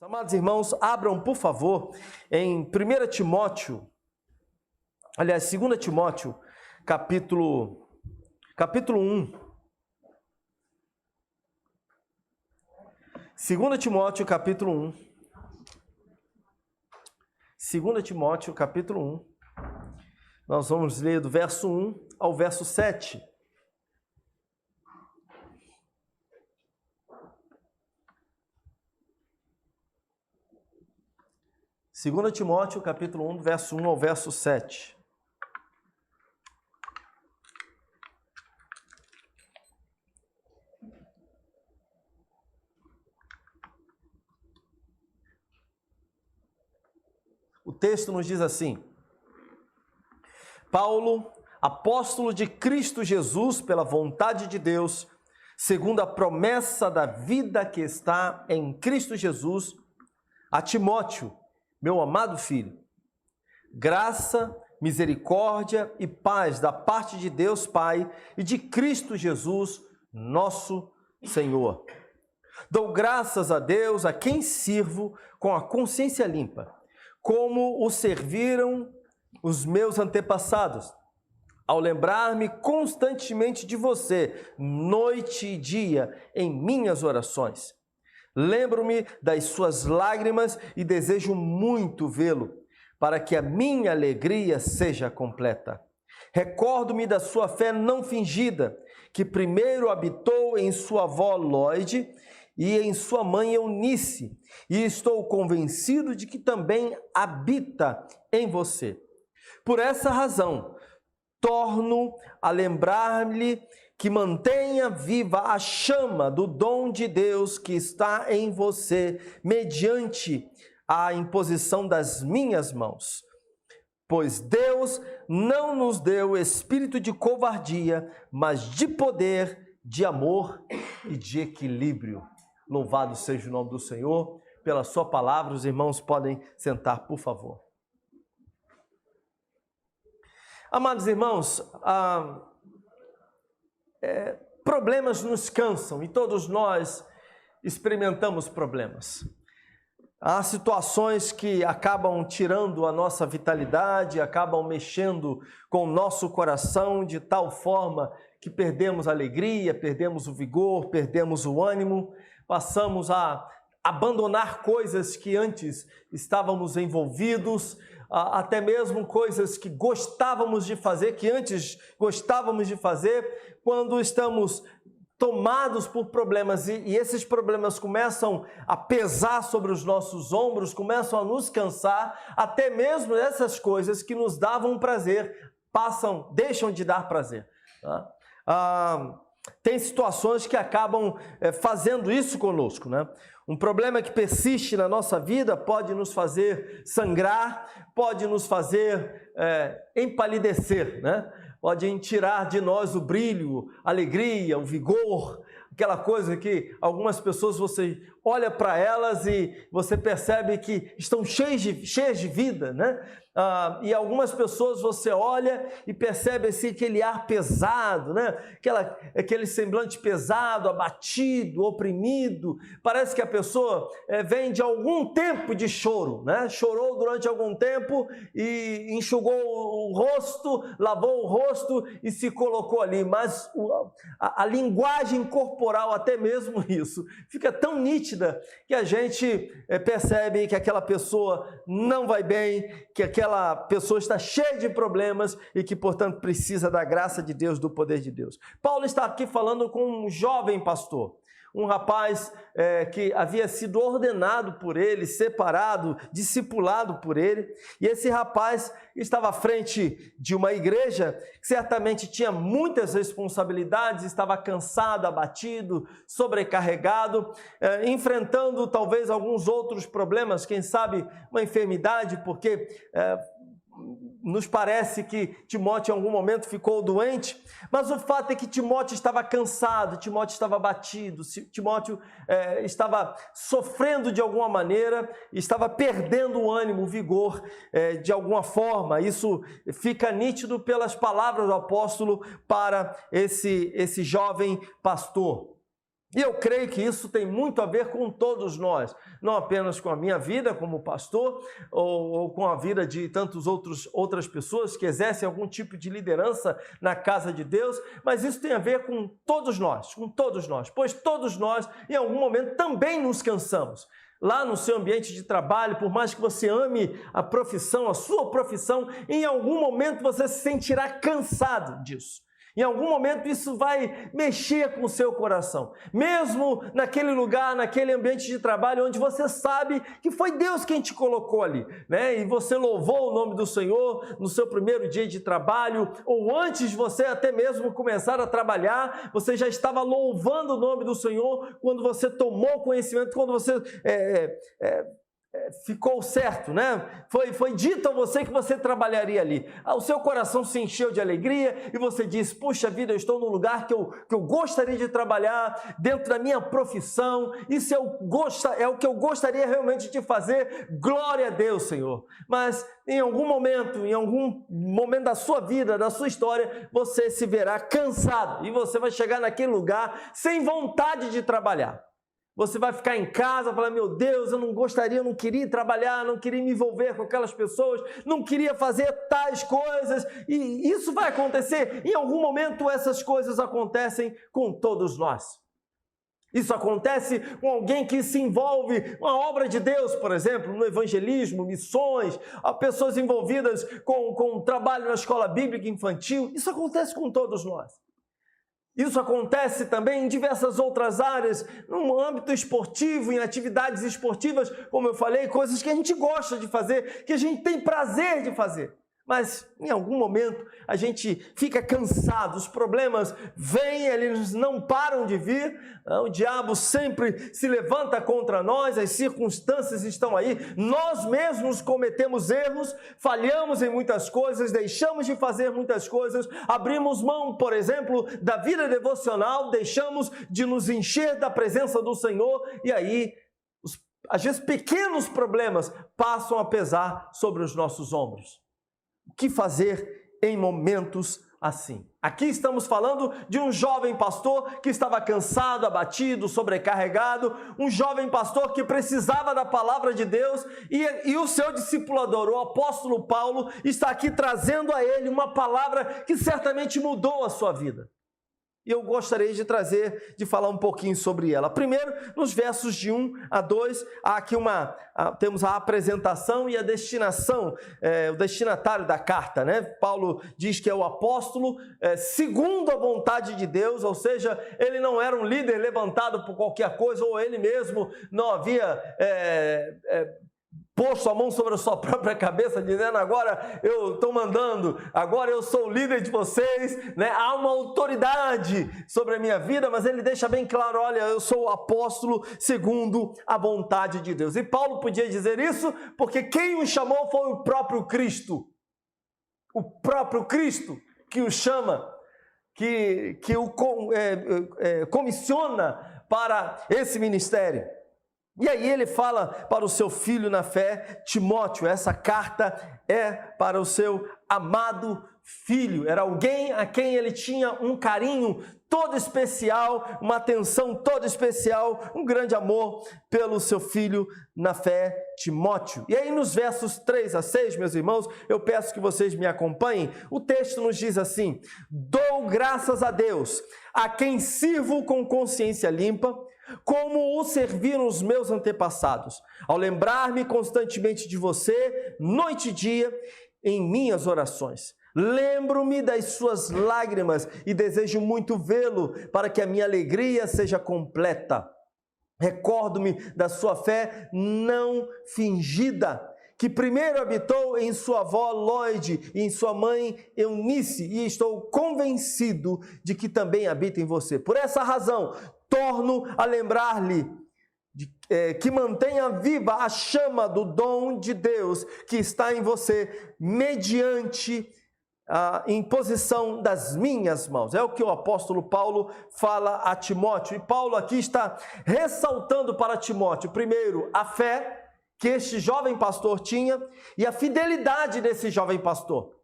Amados irmãos, abram, por favor, em 1 Timóteo, aliás, 2 Timóteo, capítulo 1. 2 Timóteo, capítulo 1. 2 Timóteo, capítulo 1. Nós vamos ler do verso 1 ao verso 7. Segundo Timóteo, capítulo 1, verso 1 ao verso 7. O texto nos diz assim: Paulo, apóstolo de Cristo Jesus, pela vontade de Deus, segundo a promessa da vida que está em Cristo Jesus, a Timóteo, meu amado filho, graça, misericórdia e paz da parte de Deus Pai e de Cristo Jesus, nosso Senhor. Dou graças a Deus, a quem sirvo com a consciência limpa, como o serviram os meus antepassados, ao lembrar-me constantemente de você, noite e dia, em minhas orações. Lembro-me das suas lágrimas e desejo muito vê-lo, para que a minha alegria seja completa. Recordo-me da sua fé não fingida, que primeiro habitou em sua avó Lóide e em sua mãe Eunice, e estou convencido de que também habita em você. Por essa razão, torno a lembrar-lhe que mantenha viva a chama do dom de Deus que está em você, mediante a imposição das minhas mãos. Pois Deus não nos deu espírito de covardia, mas de poder, de amor e de equilíbrio. Louvado seja o nome do Senhor. Pela sua palavra, os irmãos podem sentar, por favor. Amados irmãos, problemas nos cansam e todos nós experimentamos problemas. Há situações que acabam tirando a nossa vitalidade, acabam mexendo com o nosso coração de tal forma que perdemos a alegria, perdemos o vigor, perdemos o ânimo, passamos a abandonar coisas que antes estávamos envolvidos, até mesmo coisas que gostávamos de fazer, que antes gostávamos de fazer, quando estamos tomados por problemas e esses problemas começam a pesar sobre os nossos ombros, começam a nos cansar, até mesmo essas coisas que nos davam prazer deixam de dar prazer. Tá? Tem situações que acabam fazendo isso conosco, né? Um problema que persiste na nossa vida pode nos fazer sangrar, pode nos fazer empalidecer, né? Pode tirar de nós o brilho, a alegria, o vigor, aquela coisa que algumas pessoas você olha para elas e você percebe que estão cheias de vida, né? E algumas pessoas você olha e percebe assim, aquele ar pesado, né? Aquele semblante pesado, abatido, oprimido. Parece que a pessoa vem de algum tempo de choro, né? Chorou durante algum tempo e enxugou o rosto, lavou o rosto e se colocou ali. Mas a linguagem corporal, até mesmo isso, fica tão nítida que a gente percebe que aquela pessoa não vai bem, que aquela pessoa está cheia de problemas e que, portanto, precisa da graça de Deus, do poder de Deus. Paulo está aqui falando com um jovem pastor, um rapaz que havia sido ordenado por ele, separado, discipulado por ele, e esse rapaz estava à frente de uma igreja que certamente tinha muitas responsabilidades, estava cansado, abatido, sobrecarregado, enfrentando talvez alguns outros problemas, quem sabe uma enfermidade, porque nos parece que Timóteo em algum momento ficou doente, mas o fato é que Timóteo estava cansado, Timóteo estava abatido, Timóteo estava sofrendo de alguma maneira, estava perdendo o ânimo, o vigor de alguma forma. Isso fica nítido pelas palavras do apóstolo para esse jovem pastor. E eu creio que isso tem muito a ver com todos nós, não apenas com a minha vida como pastor ou com a vida de tantas outras pessoas que exercem algum tipo de liderança na casa de Deus, mas isso tem a ver com todos nós, pois todos nós em algum momento também nos cansamos. Lá no seu ambiente de trabalho, por mais que você ame a profissão, a sua profissão, em algum momento você se sentirá cansado disso. Em algum momento isso vai mexer com o seu coração. Mesmo naquele lugar, naquele ambiente de trabalho onde você sabe que foi Deus quem te colocou ali, né? E você louvou o nome do Senhor no seu primeiro dia de trabalho, ou antes de você até mesmo começar a trabalhar, você já estava louvando o nome do Senhor quando você tomou conhecimento, quando você ficou certo, né? Foi dito a você que você trabalharia ali. O seu coração se encheu de alegria e você disse, puxa vida, eu estou num lugar que eu gostaria de trabalhar, dentro da minha profissão, isso é o que eu gostaria realmente de fazer, glória a Deus, Senhor. Mas em algum momento da sua vida, da sua história, você se verá cansado e você vai chegar naquele lugar sem vontade de trabalhar. Você vai ficar em casa, falar, meu Deus, eu não queria trabalhar, não queria me envolver com aquelas pessoas, não queria fazer tais coisas, e isso vai acontecer. Em algum momento essas coisas acontecem com todos nós. Isso acontece com alguém que se envolve com a obra de Deus, por exemplo, no evangelismo, missões, pessoas envolvidas com trabalho na escola bíblica infantil. Isso acontece com todos nós. Isso acontece também em diversas outras áreas, no âmbito esportivo, em atividades esportivas, como eu falei, coisas que a gente gosta de fazer, que a gente tem prazer de fazer. Mas em algum momento a gente fica cansado, os problemas vêm, eles não param de vir, o diabo sempre se levanta contra nós, as circunstâncias estão aí, nós mesmos cometemos erros, falhamos em muitas coisas, deixamos de fazer muitas coisas, abrimos mão, por exemplo, da vida devocional, deixamos de nos encher da presença do Senhor e aí, às vezes, pequenos problemas passam a pesar sobre os nossos ombros. O que fazer em momentos assim? Aqui estamos falando de um jovem pastor que estava cansado, abatido, sobrecarregado, um jovem pastor que precisava da palavra de Deus e o seu discipulador, o apóstolo Paulo, está aqui trazendo a ele uma palavra que certamente mudou a sua vida. E eu gostaria de falar um pouquinho sobre ela. Primeiro, nos versos de 1 a 2, há aqui temos a apresentação e a destinação, o destinatário da carta, né? Paulo diz que é o apóstolo segundo a vontade de Deus, ou seja, ele não era um líder levantado por qualquer coisa, ou ele mesmo não havia posto a mão sobre a sua própria cabeça, dizendo, agora eu estou mandando, agora eu sou o líder de vocês, né? Há uma autoridade sobre a minha vida, mas ele deixa bem claro, olha, eu sou o apóstolo segundo a vontade de Deus. E Paulo podia dizer isso porque quem o chamou foi o próprio Cristo que o chama, que o comissiona para esse ministério. E aí ele fala para o seu filho na fé, Timóteo, essa carta é para o seu amado filho. Era alguém a quem ele tinha um carinho todo especial, uma atenção toda especial, um grande amor pelo seu filho na fé, Timóteo. E aí nos versos 3 a 6, meus irmãos, eu peço que vocês me acompanhem. O texto nos diz assim: dou graças a Deus, a quem sirvo com consciência limpa, como o serviram os meus antepassados, ao lembrar-me constantemente de você, noite e dia, em minhas orações. Lembro-me das suas lágrimas e desejo muito vê-lo, para que a minha alegria seja completa. Recordo-me da sua fé não fingida, que primeiro habitou em sua avó Lóide e em sua mãe Eunice, e estou convencido de que também habita em você. Por essa razão, torno a lembrar-lhe que mantenha viva a chama do dom de Deus que está em você, mediante a imposição das minhas mãos. É o que o apóstolo Paulo fala a Timóteo. E Paulo aqui está ressaltando para Timóteo, primeiro, a fé que este jovem pastor tinha e a fidelidade desse jovem pastor.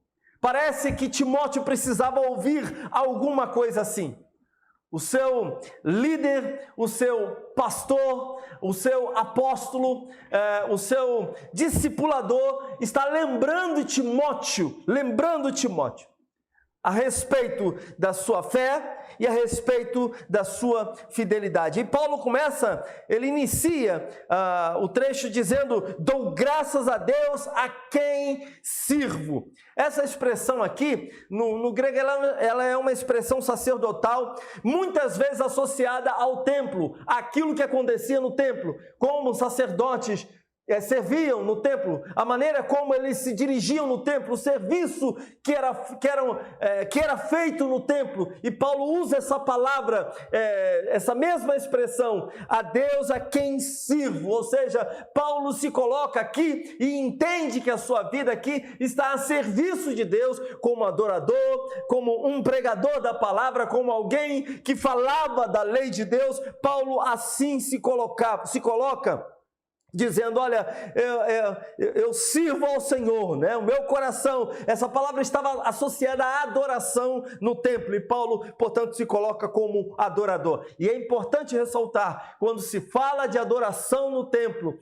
Parece que Timóteo precisava ouvir alguma coisa assim. o seu líder, o seu pastor, o seu apóstolo, o seu discipulador está lembrando Timóteo a respeito da sua fé e a respeito da sua fidelidade. E Paulo ele inicia o trecho dizendo: dou graças a Deus a quem sirvo. Essa expressão aqui, no grego, ela é uma expressão sacerdotal, muitas vezes associada ao templo, aquilo que acontecia no templo, como os sacerdotes serviam no templo, a maneira como eles se dirigiam no templo, o serviço que era feito no templo. E Paulo usa essa palavra, essa mesma expressão, a Deus a quem sirvo. Ou seja, Paulo se coloca aqui e entende que a sua vida aqui está a serviço de Deus, como adorador, como um pregador da palavra, como alguém que falava da lei de Deus. Paulo assim se coloca dizendo: olha, eu sirvo ao Senhor, né? O meu coração, essa palavra estava associada à adoração no templo, e Paulo, portanto, se coloca como adorador. E é importante ressaltar, quando se fala de adoração no templo,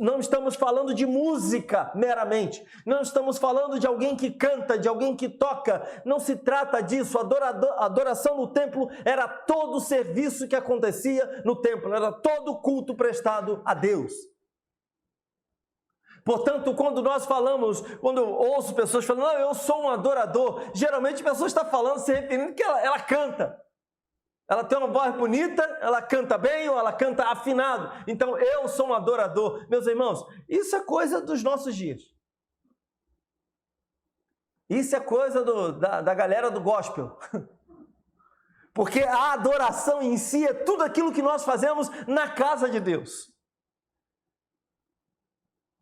não estamos falando de música meramente, não estamos falando de alguém que canta, de alguém que toca, não se trata disso. A adoração no templo era todo o serviço que acontecia no templo, era todo o culto prestado a Deus. Portanto, quando eu ouço pessoas falando: não, eu sou um adorador, geralmente a pessoa está falando, se referindo que ela canta. Ela tem uma voz bonita, ela canta bem ou ela canta afinado. Então, eu sou um adorador. Meus irmãos, isso é coisa dos nossos dias. Isso é coisa da galera do gospel. Porque a adoração em si é tudo aquilo que nós fazemos na casa de Deus.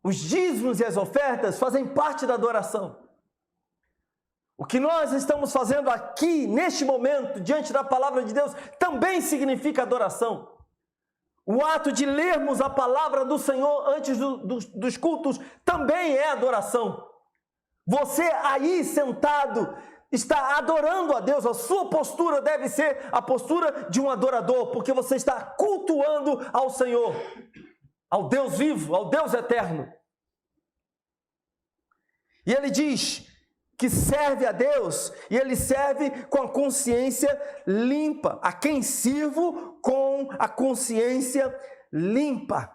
Os dízimos e as ofertas fazem parte da adoração. O que nós estamos fazendo aqui, neste momento, diante da palavra de Deus, também significa adoração. O ato de lermos a palavra do Senhor antes dos cultos também é adoração. Você aí sentado está adorando a Deus, a sua postura deve ser a postura de um adorador, porque você está cultuando ao Senhor, ao Deus vivo, ao Deus eterno. E ele diz que serve a Deus, e ele serve com a consciência limpa. A quem sirvo com a consciência limpa.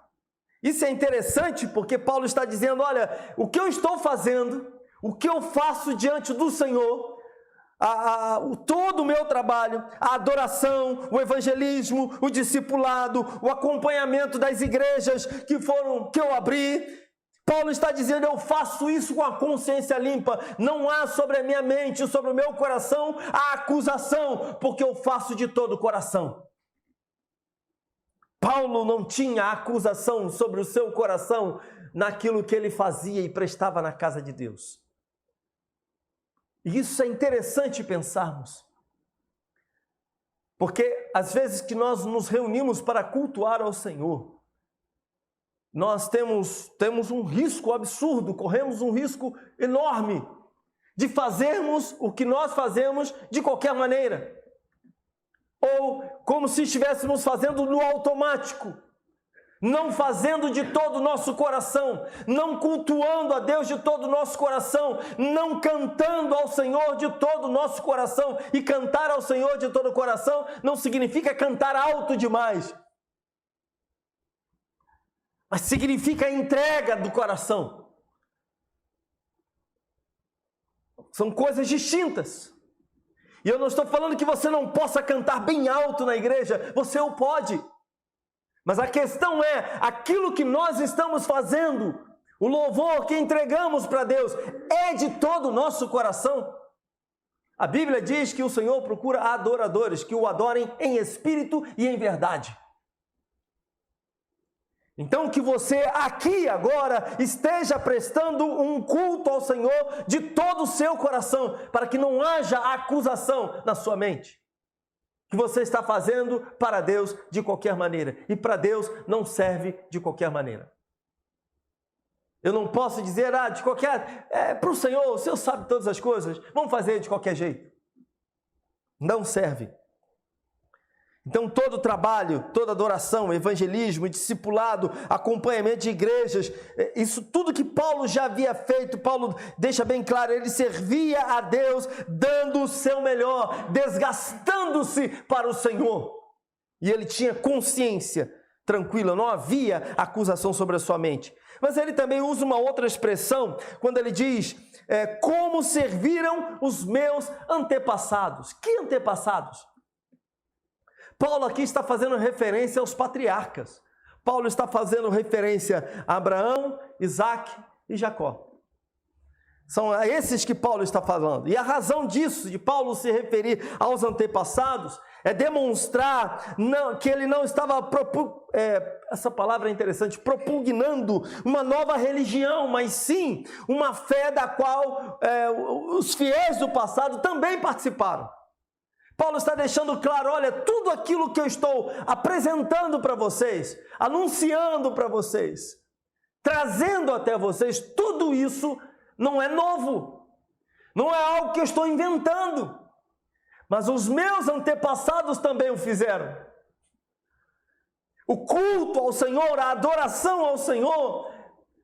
Isso é interessante, porque Paulo está dizendo: olha, o que eu estou fazendo, o que eu faço diante do Senhor, todo o meu trabalho, a adoração, o evangelismo, o discipulado, o acompanhamento das igrejas que eu abri, Paulo está dizendo: eu faço isso com a consciência limpa. Não há sobre a minha mente, sobre o meu coração, a acusação, porque eu faço de todo o coração. Paulo não tinha acusação sobre o seu coração naquilo que ele fazia e prestava na casa de Deus. E isso é interessante pensarmos. Porque às vezes que nós nos reunimos para cultuar ao Senhor, nós temos um risco absurdo, corremos um risco enorme de fazermos o que nós fazemos de qualquer maneira. Ou como se estivéssemos fazendo no automático, não fazendo de todo o nosso coração, não cultuando a Deus de todo o nosso coração, não cantando ao Senhor de todo o nosso coração. E cantar ao Senhor de todo o coração não significa cantar alto demais, mas significa a entrega do coração. São coisas distintas. E eu não estou falando que você não possa cantar bem alto na igreja, você o pode. Mas a questão é, aquilo que nós estamos fazendo, o louvor que entregamos para Deus, é de todo o nosso coração? A Bíblia diz que o Senhor procura adoradores, que o adorem em espírito e em verdade. Então que você aqui agora esteja prestando um culto ao Senhor de todo o seu coração, para que não haja acusação na sua mente, que você está fazendo para Deus de qualquer maneira, e para Deus não serve de qualquer maneira. Eu não posso dizer, para o Senhor sabe todas as coisas, vamos fazer de qualquer jeito. Não serve. Então todo trabalho, toda adoração, evangelismo, discipulado, acompanhamento de igrejas, isso tudo que Paulo já havia feito, Paulo deixa bem claro, ele servia a Deus dando o seu melhor, desgastando-se para o Senhor. E ele tinha consciência tranquila, não havia acusação sobre a sua mente. Mas ele também usa uma outra expressão, quando ele diz, como serviram os meus antepassados. Que antepassados? Paulo aqui está fazendo referência aos patriarcas. Paulo está fazendo referência a Abraão, Isaac e Jacó. São a esses que Paulo está falando. E a razão disso, de Paulo se referir aos antepassados, é demonstrar que ele não estava, essa palavra é interessante, propugnando uma nova religião, mas sim uma fé da qual os fiéis do passado também participaram. Paulo está deixando claro, olha, tudo aquilo que eu estou apresentando para vocês, anunciando para vocês, trazendo até vocês, tudo isso não é novo, não é algo que eu estou inventando, mas os meus antepassados também o fizeram. O culto ao Senhor, a adoração ao Senhor,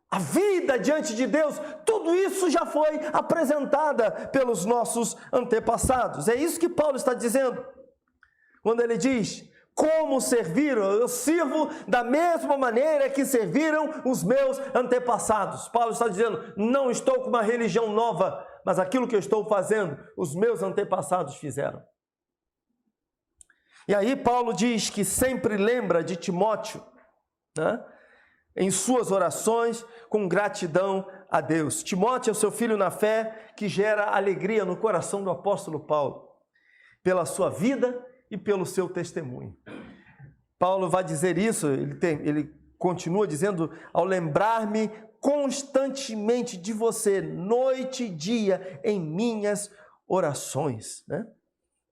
a vida diante de Deus, tudo isso já foi apresentada pelos nossos antepassados. É isso que Paulo está dizendo, quando ele diz, como serviram, eu sirvo da mesma maneira que serviram os meus antepassados. Paulo está dizendo, não estou com uma religião nova, mas aquilo que eu estou fazendo, os meus antepassados fizeram. E aí Paulo diz que sempre lembra de Timóteo, né? Em suas orações, com gratidão a Deus. Timóteo é o seu filho na fé, que gera alegria no coração do apóstolo Paulo, pela sua vida e pelo seu testemunho. Paulo vai dizer isso, ele continua dizendo, ao lembrar-me constantemente de você, noite e dia, em minhas orações. Né?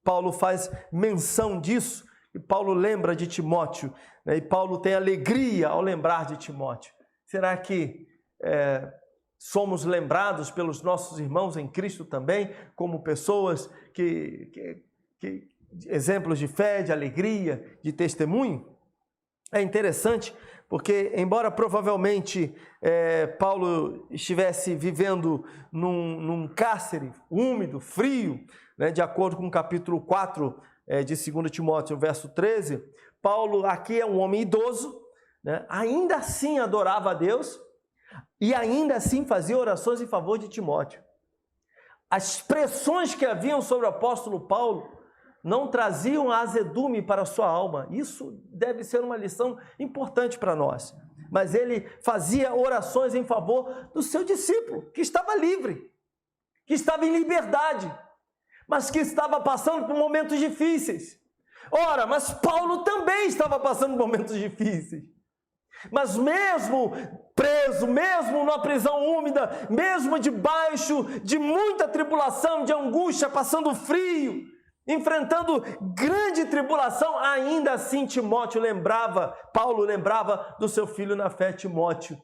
Paulo faz menção disso, e Paulo lembra de Timóteo, né? E Paulo tem alegria ao lembrar de Timóteo. Será que somos lembrados pelos nossos irmãos em Cristo também, como pessoas exemplos de fé, de alegria, de testemunho? É interessante, porque embora provavelmente Paulo estivesse vivendo num cárcere úmido, frio, né, de acordo com o capítulo 4 de 2 Timóteo, verso 13, Paulo aqui é um homem idoso, né, ainda assim adorava a Deus e ainda assim fazia orações em favor de Timóteo. As pressões que haviam sobre o apóstolo Paulo não traziam azedume para a sua alma. Isso deve ser uma lição importante para nós. Mas ele fazia orações em favor do seu discípulo, que estava livre, que estava em liberdade, mas que estava passando por momentos difíceis. Ora, mas Paulo também estava passando por momentos difíceis. Mas mesmo preso, mesmo numa prisão úmida, mesmo debaixo de muita tribulação, de angústia, passando frio, enfrentando grande tribulação, ainda assim Paulo lembrava do seu filho na fé, Timóteo.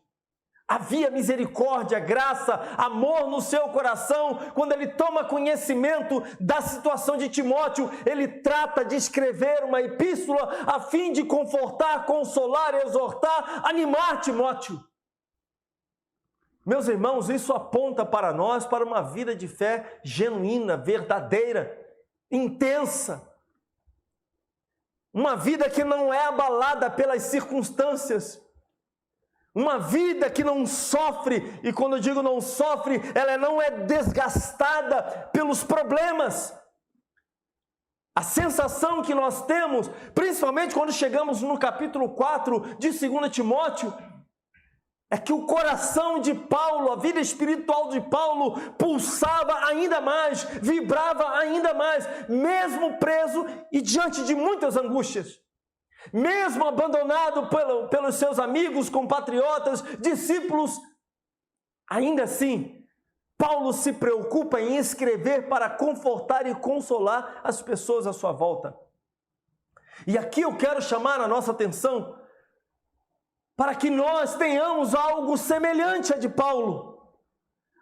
Havia misericórdia, graça, amor no seu coração. Quando ele toma conhecimento da situação de Timóteo, ele trata de escrever uma epístola a fim de confortar, consolar, exortar, animar Timóteo. Meus irmãos, isso aponta para nós, para uma vida de fé genuína, verdadeira, intensa. Uma vida que não é abalada pelas circunstâncias. Uma vida que não sofre, e quando eu digo não sofre, ela não é desgastada pelos problemas. A sensação que nós temos, principalmente quando chegamos no capítulo 4 de 2 Timóteo, é que o coração de Paulo, a vida espiritual de Paulo, pulsava ainda mais, vibrava ainda mais, mesmo preso e diante de muitas angústias. Mesmo abandonado pelos seus amigos, compatriotas, discípulos, ainda assim, Paulo se preocupa em escrever para confortar e consolar as pessoas à sua volta. E aqui eu quero chamar a nossa atenção para que nós tenhamos algo semelhante a de Paulo.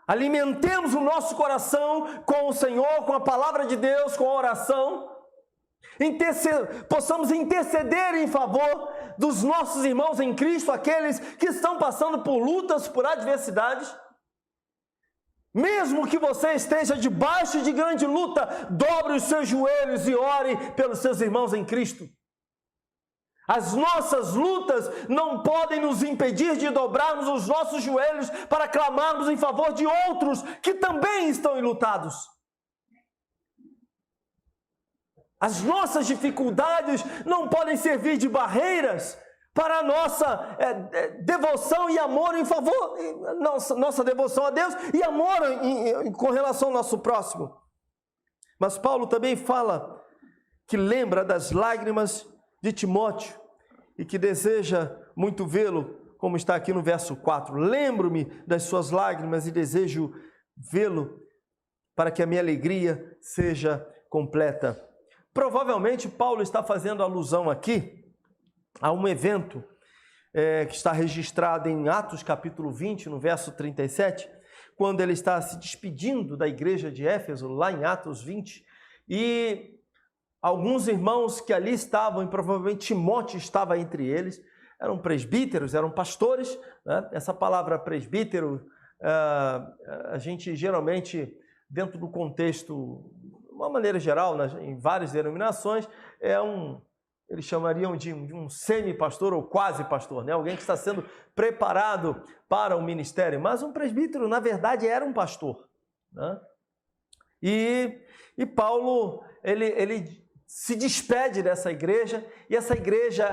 Alimentemos o nosso coração com o Senhor, com a palavra de Deus, com a oração, possamos interceder em favor dos nossos irmãos em Cristo, aqueles que estão passando por lutas, por adversidades. Mesmo que você esteja debaixo de grande luta, dobre os seus joelhos e ore pelos seus irmãos em Cristo. As nossas lutas não podem nos impedir de dobrarmos os nossos joelhos para clamarmos em favor de outros que também estão enlutados. As nossas dificuldades não podem servir de barreiras para a nossa devoção e amor em favor, nossa devoção a Deus e amor com relação ao nosso próximo. Mas Paulo também fala que lembra das lágrimas de Timóteo e que deseja muito vê-lo, como está aqui no verso 4. Lembro-me das suas lágrimas e desejo vê-lo para que a minha alegria seja completa. Provavelmente Paulo está fazendo alusão aqui a um evento que está registrado em Atos capítulo 20, no verso 37, quando ele está se despedindo da igreja de Éfeso, lá em Atos 20, e alguns irmãos que ali estavam, e provavelmente Timóteo estava entre eles, eram presbíteros, eram pastores, né? Essa palavra presbítero, a gente geralmente, dentro do contexto, de uma maneira geral, em várias denominações, eles chamariam de um semi-pastor ou quase pastor, né? Alguém que está sendo preparado para o ministério. Mas um presbítero, na verdade, era um pastor, né? E Paulo, ele se despede dessa igreja e essa igreja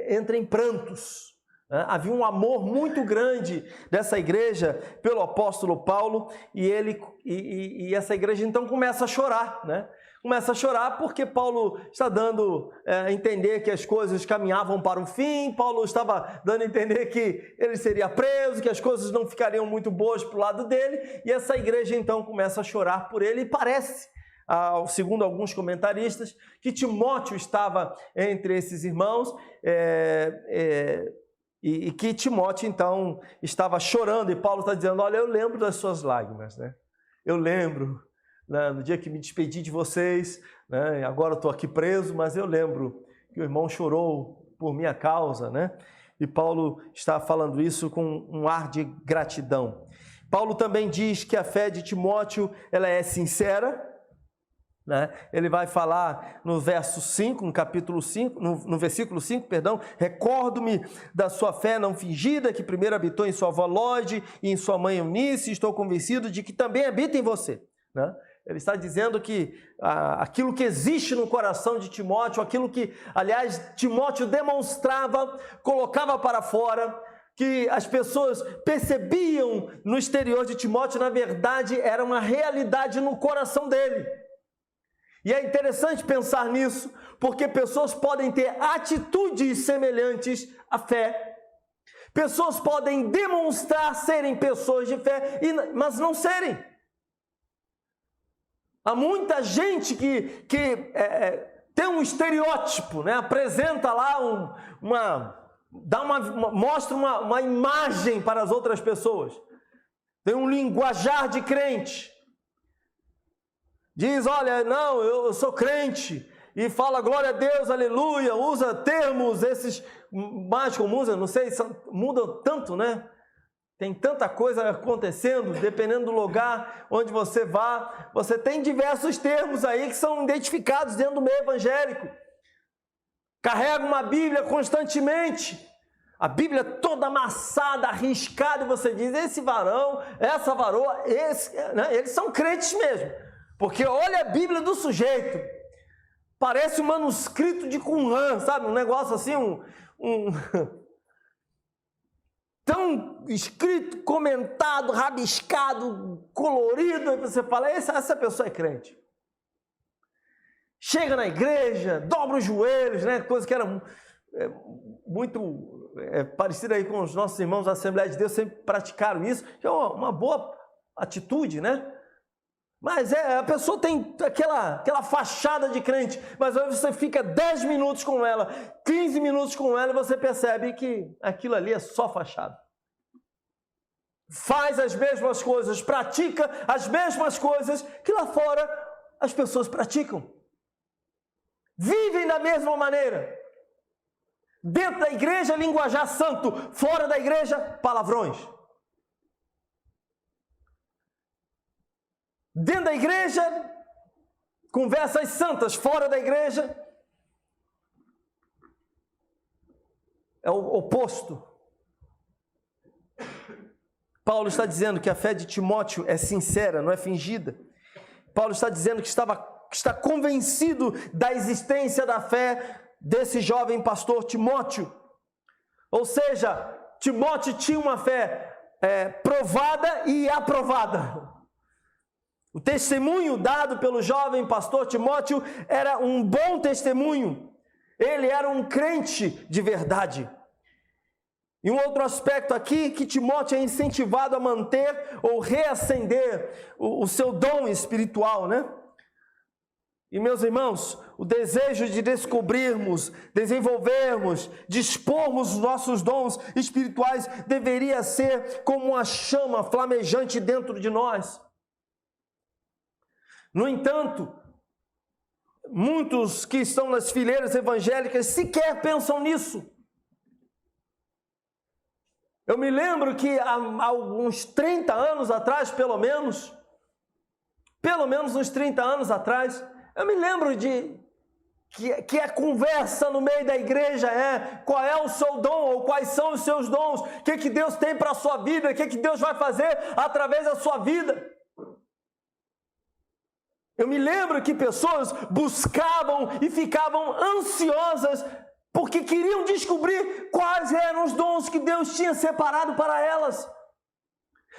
entra em prantos, né? Havia um amor muito grande dessa igreja pelo apóstolo Paulo e essa igreja então começa a chorar, né? Começa a chorar porque Paulo está dando a entender que as coisas caminhavam para o fim, Paulo estava dando a entender que ele seria preso, que as coisas não ficariam muito boas para o lado dele, e essa igreja então começa a chorar por ele, e parece, segundo alguns comentaristas, que Timóteo estava entre esses irmãos, e que Timóteo então estava chorando, e Paulo está dizendo, olha, eu lembro das suas lágrimas, né? Eu lembro, né, no dia que me despedi de vocês, né, agora estou aqui preso, mas eu lembro que o irmão chorou por minha causa, né? E Paulo está falando isso com um ar de gratidão. Paulo também diz que a fé de Timóteo, ela é sincera, né? Ele vai falar no verso 5, no capítulo 5, no versículo 5, perdão, recordo-me da sua fé não fingida, que primeiro habitou em sua avó Lode e em sua mãe Eunice, e estou convencido de que também habita em você, né? Ele está dizendo que aquilo que existe no coração de Timóteo, aquilo que, aliás, Timóteo demonstrava, colocava para fora, que as pessoas percebiam no exterior de Timóteo, na verdade, era uma realidade no coração dele. E é interessante pensar nisso, porque pessoas podem ter atitudes semelhantes à fé. Pessoas podem demonstrar serem pessoas de fé, mas não serem. Há muita gente que tem um estereótipo, né? Apresenta lá mostra uma imagem para as outras pessoas. Tem um linguajar de crente. Diz, olha, não, eu sou crente, e fala glória a Deus, aleluia, usa termos esses mais comuns, eu não sei, mudam tanto, né? Tem tanta coisa acontecendo, dependendo do lugar onde você vá, você tem diversos termos aí que são identificados dentro do meio evangélico. Carrega uma Bíblia constantemente, a Bíblia toda amassada, arriscada, e você diz, esse varão, essa varoa, né? Eles são crentes mesmo. Porque olha a Bíblia do sujeito, parece um manuscrito de Qumran, sabe? Um negócio assim, tão escrito, comentado, rabiscado, colorido, aí você fala, essa pessoa é crente. Chega na igreja, dobra os joelhos, né? Coisa que era muito parecida aí com os nossos irmãos da Assembleia de Deus, sempre praticaram isso, que é uma boa atitude, né? Mas a pessoa tem aquela fachada de crente, mas aí você fica 10 minutos com ela, 15 minutos com ela, e você percebe que aquilo ali é só fachada. Faz as mesmas coisas, pratica as mesmas coisas que lá fora as pessoas praticam. vivem da mesma maneira. Dentro da igreja, linguajar santo. Fora da igreja, palavrões. Dentro da igreja, conversas santas. Fora da igreja, é o oposto. Paulo está dizendo que a fé de Timóteo é sincera, não é fingida. Paulo está dizendo que está convencido da existência da fé desse jovem pastor Timóteo. Ou seja, Timóteo tinha uma fé provada e aprovada. O testemunho dado pelo jovem pastor Timóteo era um bom testemunho. Ele era um crente de verdade. E um outro aspecto aqui, que Timóteo é incentivado a manter ou reacender o seu dom espiritual, né? E meus irmãos, o desejo de descobrirmos, desenvolvermos, dispormos os nossos dons espirituais deveria ser como uma chama flamejante dentro de nós. No entanto, muitos que estão nas fileiras evangélicas sequer pensam nisso. Eu me lembro que há uns 30 anos atrás, pelo menos uns 30 anos atrás, eu me lembro que a conversa no meio da igreja qual é o seu dom, ou quais são os seus dons, o que Deus tem para a sua vida, o que Deus vai fazer através da sua vida. Eu me lembro que pessoas buscavam e ficavam ansiosas porque queriam descobrir quais eram os dons que Deus tinha separado para elas.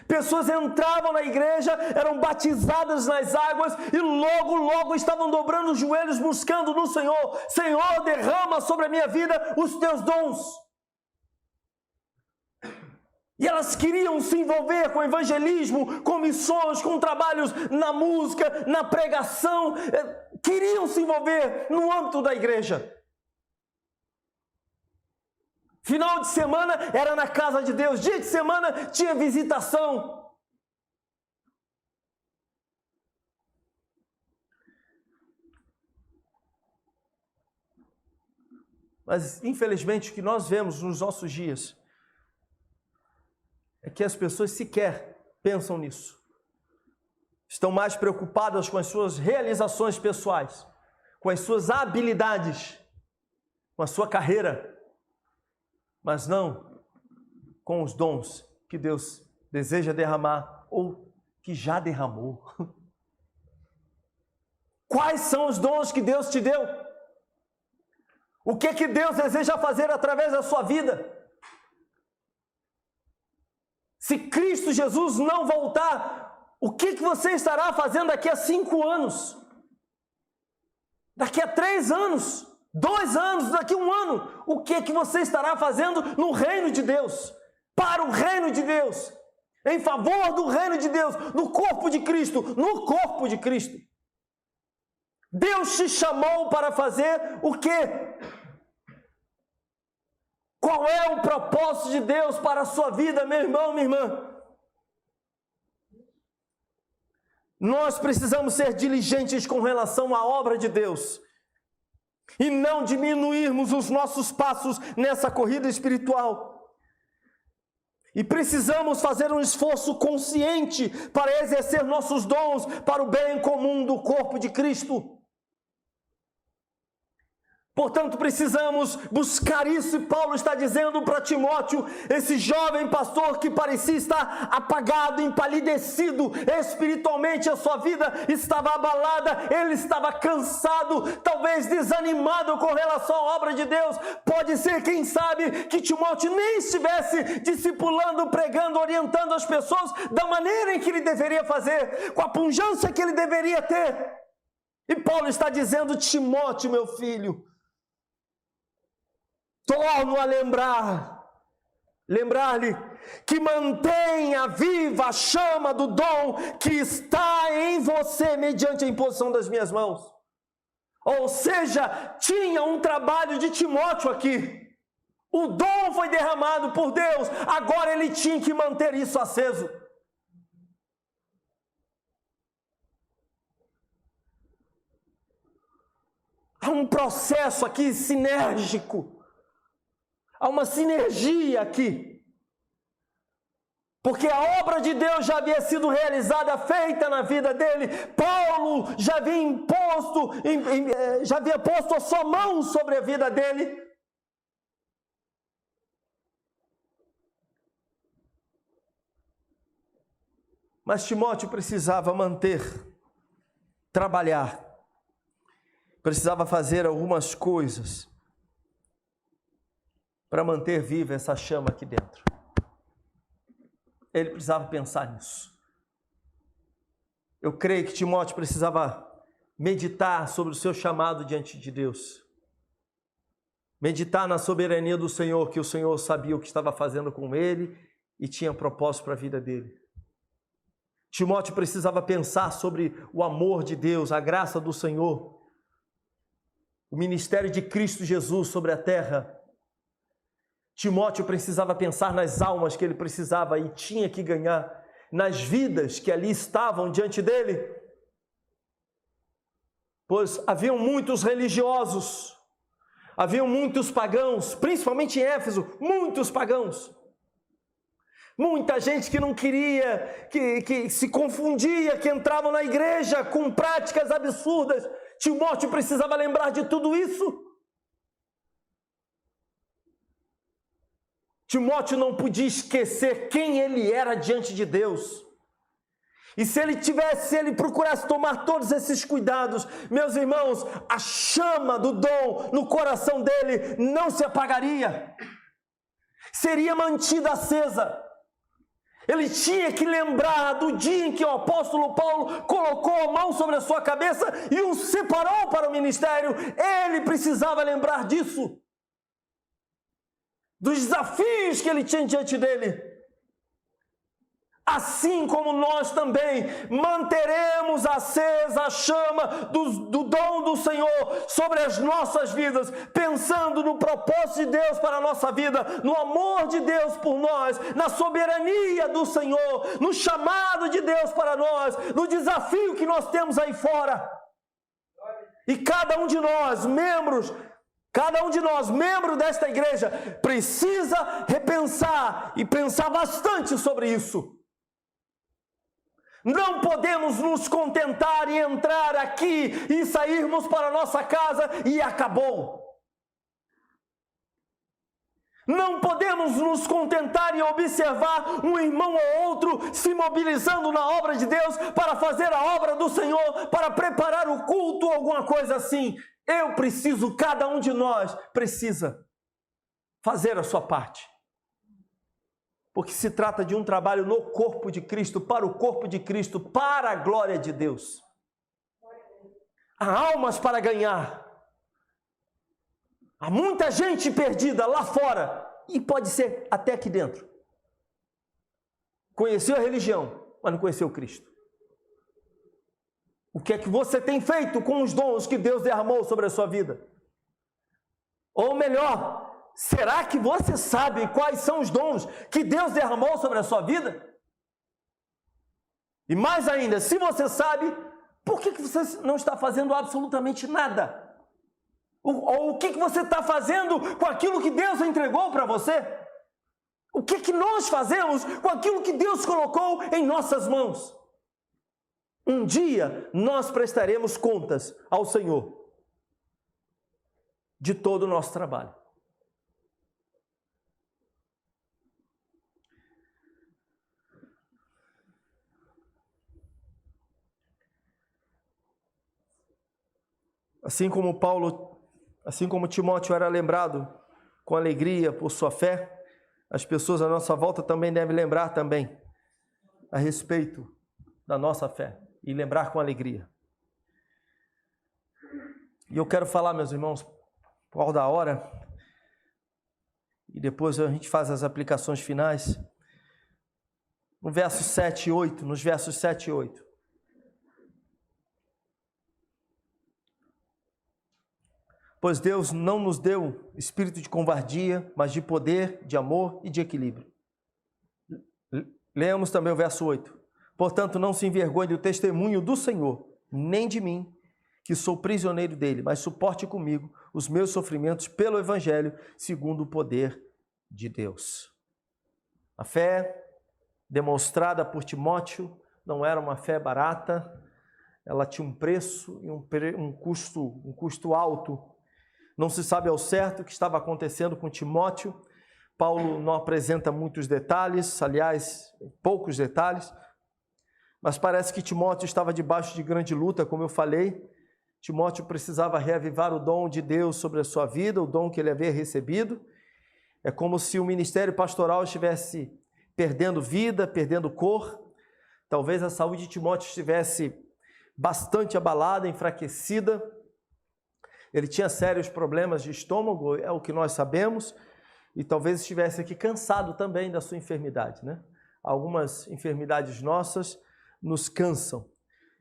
Pessoas entravam na igreja, eram batizadas nas águas e logo estavam dobrando os joelhos buscando no Senhor. Senhor, derrama sobre a minha vida os teus dons. E elas queriam se envolver com evangelismo, com missões, com trabalhos na música, na pregação. Queriam se envolver no âmbito da igreja. Final de semana era na casa de Deus. Dia de semana tinha visitação. Mas, infelizmente, o que nós vemos nos nossos dias é que as pessoas sequer pensam nisso. Estão mais preocupadas com as suas realizações pessoais, com as suas habilidades, com a sua carreira, mas não com os dons que Deus deseja derramar ou que já derramou. Quais são os dons que Deus te deu? O que Deus deseja fazer através da sua vida? Se Cristo Jesus não voltar, o que você estará fazendo daqui a 5 anos? Daqui a 3 anos? 2 anos, daqui a 1 ano, o que você estará fazendo no reino de Deus? Para o reino de Deus, em favor do reino de Deus, no corpo de Cristo, no corpo de Cristo. Deus te chamou para fazer o quê? Qual é o propósito de Deus para a sua vida, meu irmão, minha irmã? Nós precisamos ser diligentes com relação à obra de Deus e não diminuirmos os nossos passos nessa corrida espiritual. E precisamos fazer um esforço consciente para exercer nossos dons para o bem comum do corpo de Cristo. Portanto, precisamos buscar isso, e Paulo está dizendo para Timóteo, esse jovem pastor que parecia estar apagado, empalidecido espiritualmente, a sua vida estava abalada, ele estava cansado, talvez desanimado com relação à obra de Deus. Pode ser, quem sabe, que Timóteo nem estivesse discipulando, pregando, orientando as pessoas da maneira em que ele deveria fazer, com a pujança que ele deveria ter. E Paulo está dizendo: Timóteo, meu filho, torno a lembrar-lhe que mantenha viva a chama do dom que está em você mediante a imposição das minhas mãos. Ou seja, tinha um trabalho de Timóteo aqui. O dom foi derramado por Deus, agora ele tinha que manter isso aceso. Há um processo aqui sinérgico. Há uma sinergia aqui. Porque a obra de Deus já havia sido realizada, feita na vida dele. Paulo já havia posto a sua mão sobre a vida dele. Mas Timóteo precisava trabalhar, precisava fazer algumas coisas para manter viva essa chama aqui dentro. Ele precisava pensar nisso. Eu creio que Timóteo precisava meditar sobre o seu chamado diante de Deus. Meditar na soberania do Senhor, que o Senhor sabia o que estava fazendo com ele e tinha propósito para a vida dele. Timóteo precisava pensar sobre o amor de Deus, a graça do Senhor, o ministério de Cristo Jesus sobre a terra. Timóteo precisava pensar nas almas que ele precisava e tinha que ganhar, nas vidas que ali estavam diante dele. Pois haviam muitos religiosos, haviam muitos pagãos, principalmente em Éfeso, muitos pagãos. Muita gente que não queria, que se confundia, que entravam na igreja com práticas absurdas. Timóteo precisava lembrar de tudo isso. Timóteo não podia esquecer quem ele era diante de Deus. E se ele procurasse tomar todos esses cuidados, meus irmãos, a chama do dom no coração dele não se apagaria. Seria mantida acesa. Ele tinha que lembrar do dia em que o apóstolo Paulo colocou a mão sobre a sua cabeça e o separou para o ministério. Ele precisava lembrar disso. Dos desafios que ele tinha diante dele. Assim como nós também manteremos acesa a chama do dom do Senhor sobre as nossas vidas, pensando no propósito de Deus para a nossa vida, no amor de Deus por nós, na soberania do Senhor, no chamado de Deus para nós, no desafio que nós temos aí fora. E cada um de nós, membro desta igreja, precisa repensar e pensar bastante sobre isso. Não podemos nos contentar e entrar aqui e sairmos para a nossa casa e acabou. Não podemos nos contentar e observar um irmão ou outro se mobilizando na obra de Deus para fazer a obra do Senhor, para preparar o culto ou alguma coisa assim. Cada um de nós precisa fazer a sua parte. Porque se trata de um trabalho no corpo de Cristo, para o corpo de Cristo, para a glória de Deus. Há almas para ganhar. Há muita gente perdida lá fora, e pode ser até aqui dentro. Conheceu a religião, mas não conheceu Cristo. O que é que você tem feito com os dons que Deus derramou sobre a sua vida? Ou melhor, será que você sabe quais são os dons que Deus derramou sobre a sua vida? E mais ainda, se você sabe, por que você não está fazendo absolutamente nada? Ou o que você está fazendo com aquilo que Deus entregou para você? O que nós fazemos com aquilo que Deus colocou em nossas mãos? Um dia nós prestaremos contas ao Senhor de todo o nosso trabalho. Assim como Timóteo era lembrado com alegria por sua fé, as pessoas à nossa volta também devem lembrar também a respeito da nossa fé e lembrar com alegria. E eu quero falar, meus irmãos, por causa da hora, e depois a gente faz as aplicações finais, nos versos 7 e 8. Pois Deus não nos deu espírito de covardia, mas de poder, de amor e de equilíbrio. Leamos também o verso 8. Portanto, não se envergonhe do testemunho do Senhor, nem de mim, que sou prisioneiro dele, mas suporte comigo os meus sofrimentos pelo Evangelho, segundo o poder de Deus. A fé demonstrada por Timóteo não era uma fé barata, ela tinha um preço e um custo alto. Não se sabe ao certo o que estava acontecendo com Timóteo. Paulo não apresenta muitos detalhes, aliás, poucos detalhes, mas parece que Timóteo estava debaixo de grande luta, como eu falei. Timóteo precisava reavivar o dom de Deus sobre a sua vida, o dom que ele havia recebido. É como se o ministério pastoral estivesse perdendo vida, perdendo cor. Talvez a saúde de Timóteo estivesse bastante abalada, enfraquecida. Ele tinha sérios problemas de estômago, é o que nós sabemos, e talvez estivesse aqui cansado também da sua enfermidade, né? Algumas enfermidades nossas nos cansam.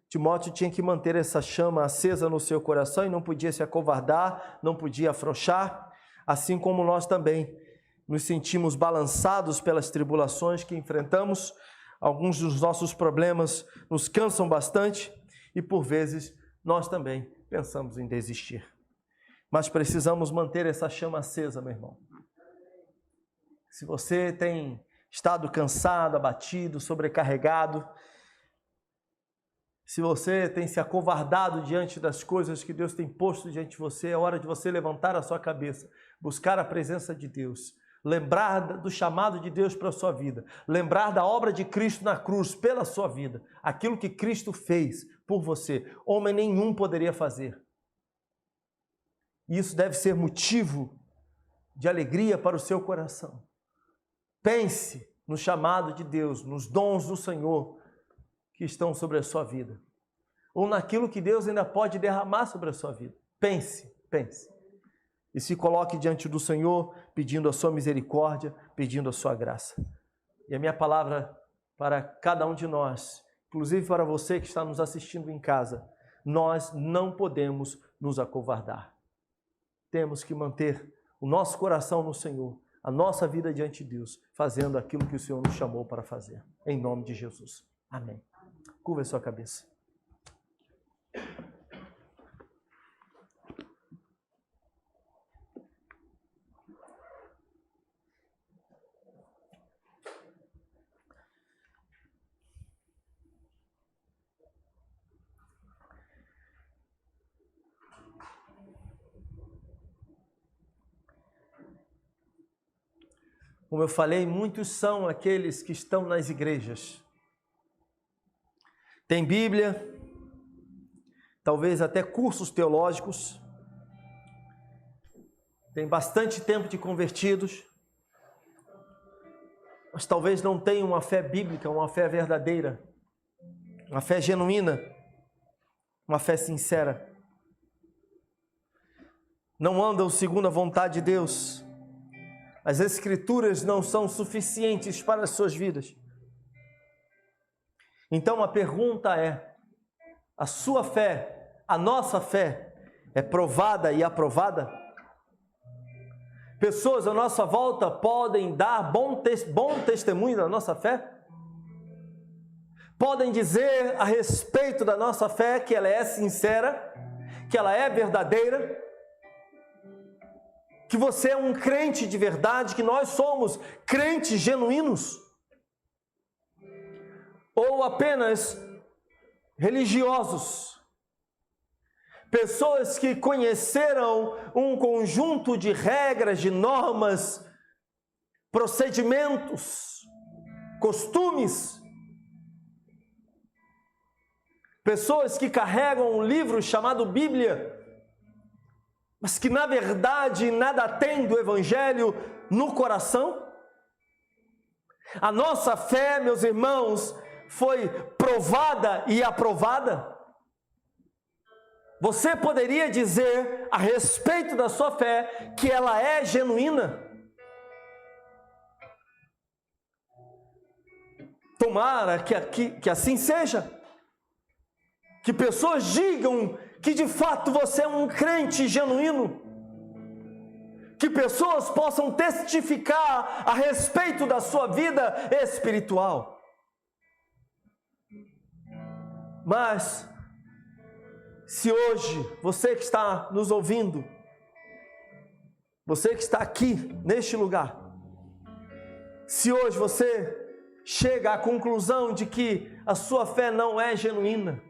Timóteo tinha que manter essa chama acesa no seu coração e não podia se acovardar, não podia afrouxar, assim como nós também nos sentimos balançados pelas tribulações que enfrentamos. Alguns dos nossos problemas nos cansam bastante e, por vezes, nós também pensamos em desistir. Mas precisamos manter essa chama acesa, meu irmão. Se você tem estado cansado, abatido, sobrecarregado, se você tem se acovardado diante das coisas que Deus tem posto diante de você, é hora de você levantar a sua cabeça, buscar a presença de Deus, lembrar do chamado de Deus para a sua vida, lembrar da obra de Cristo na cruz pela sua vida, aquilo que Cristo fez por você, homem nenhum poderia fazer. E isso deve ser motivo de alegria para o seu coração. Pense no chamado de Deus, nos dons do Senhor que estão sobre a sua vida, ou naquilo que Deus ainda pode derramar sobre a sua vida. Pense. E se coloque diante do Senhor, pedindo a sua misericórdia, pedindo a sua graça. E a minha palavra para cada um de nós, inclusive para você que está nos assistindo em casa, nós não podemos nos acovardar. Temos que manter o nosso coração no Senhor, a nossa vida diante de Deus, fazendo aquilo que o Senhor nos chamou para fazer. Em nome de Jesus. Amém. Curva a sua cabeça. Como eu falei, muitos são aqueles que estão nas igrejas. Tem Bíblia, talvez até cursos teológicos, tem bastante tempo de convertidos, mas talvez não tenham uma fé bíblica, uma fé verdadeira, uma fé genuína, uma fé sincera. Não andam segundo a vontade de Deus. As Escrituras não são suficientes para as suas vidas. Então a pergunta é: a sua fé, a nossa fé, é provada e aprovada? Pessoas à nossa volta podem dar bom testemunho da nossa fé? Podem dizer a respeito da nossa fé que ela é sincera, que ela é verdadeira, que você é um crente de verdade, que nós somos crentes genuínos? Ou apenas religiosos? Pessoas que conheceram um conjunto de regras, de normas, procedimentos, costumes. Pessoas que carregam um livro chamado Bíblia, mas que na verdade nada tem do Evangelho no coração. A nossa fé, meus irmãos, foi provada e aprovada. Você poderia dizer a respeito da sua fé que ela é genuína? Tomara que assim seja. Que pessoas digam que de fato você é um crente genuíno. Que pessoas possam testificar a respeito da sua vida espiritual. Mas Se hoje, você que está nos ouvindo, você que está aqui, neste lugar, se hoje você chega à conclusão de que a sua fé não é genuína,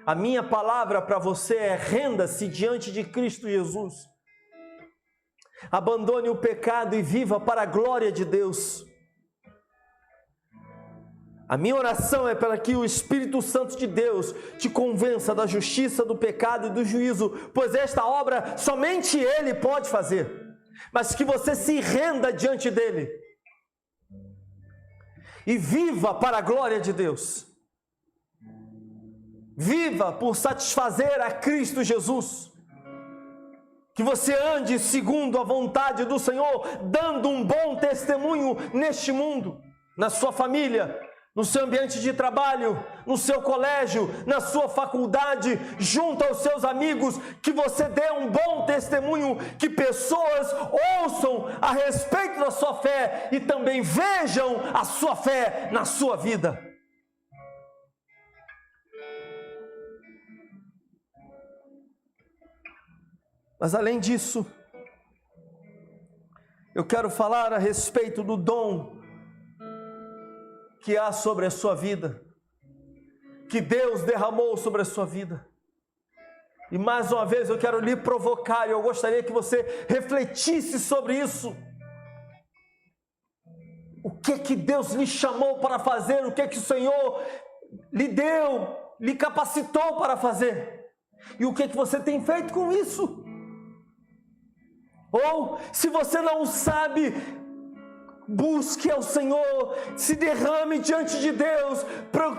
a minha palavra para você é: renda-se diante de Cristo Jesus. Abandone o pecado e viva para a glória de Deus. A minha oração é para que o Espírito Santo de Deus te convença da justiça, do pecado e do juízo, pois esta obra somente Ele pode fazer, mas que você se renda diante dEle e viva para a glória de Deus. Viva por satisfazer a Cristo Jesus. Que você ande segundo a vontade do Senhor, dando um bom testemunho neste mundo, na sua família, no seu ambiente de trabalho, no seu colégio, na sua faculdade, junto aos seus amigos, que você dê um bom testemunho, que pessoas ouçam a respeito da sua fé e também vejam a sua fé na sua vida. Mas além disso, eu quero falar a respeito do dom que há sobre a sua vida, que Deus derramou sobre a sua vida. E mais uma vez eu quero lhe provocar, e eu gostaria que você refletisse sobre isso. O que Deus lhe chamou para fazer, o que o Senhor lhe deu, lhe capacitou para fazer, e o que você tem feito com isso? Ou, se você não sabe, busque ao Senhor, se derrame diante de Deus,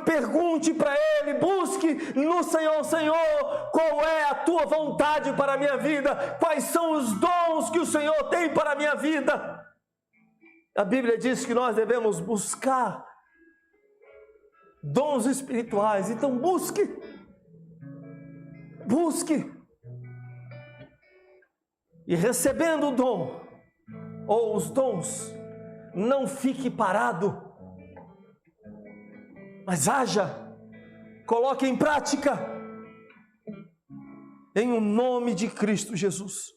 pergunte para Ele, busque no Senhor: Senhor, qual é a Tua vontade para a minha vida? Quais são os dons que o Senhor tem para a minha vida? A Bíblia diz que nós devemos buscar dons espirituais, então busque. E recebendo o dom, ou os dons, não fique parado, mas haja, coloque em prática, em o nome de Cristo Jesus.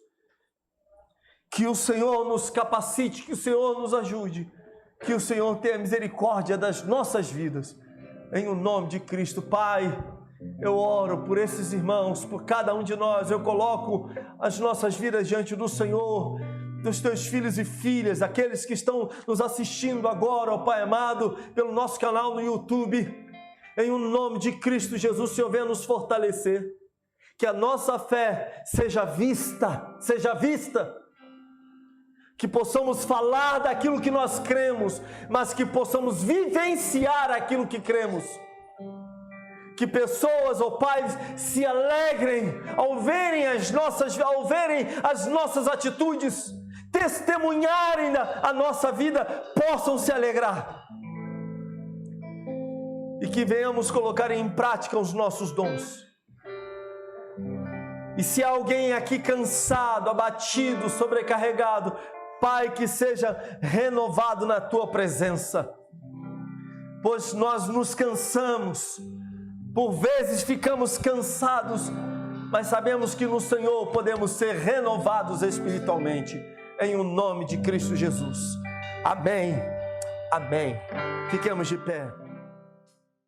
Que o Senhor nos capacite, que o Senhor nos ajude, que o Senhor tenha misericórdia das nossas vidas, em o nome de Cristo. Pai, eu oro por esses irmãos, por cada um de nós, eu coloco as nossas vidas diante do Senhor, dos teus filhos e filhas, aqueles que estão nos assistindo agora, ó Pai amado, pelo nosso canal no YouTube. Em o nome de Cristo Jesus, Senhor, venha nos fortalecer, que a nossa fé seja vista, que possamos falar daquilo que nós cremos, mas que possamos vivenciar aquilo que cremos. Que pessoas, ó Pai, se alegrem ao verem as nossas atitudes, testemunharem a nossa vida, possam se alegrar. E que venhamos colocar em prática os nossos dons. E se há alguém aqui cansado, abatido, sobrecarregado, Pai, que seja renovado na Tua presença. Pois nós nos cansamos, por vezes ficamos cansados, mas sabemos que no Senhor podemos ser renovados espiritualmente, em o nome de Cristo Jesus. Amém. Amém. Fiquemos de pé.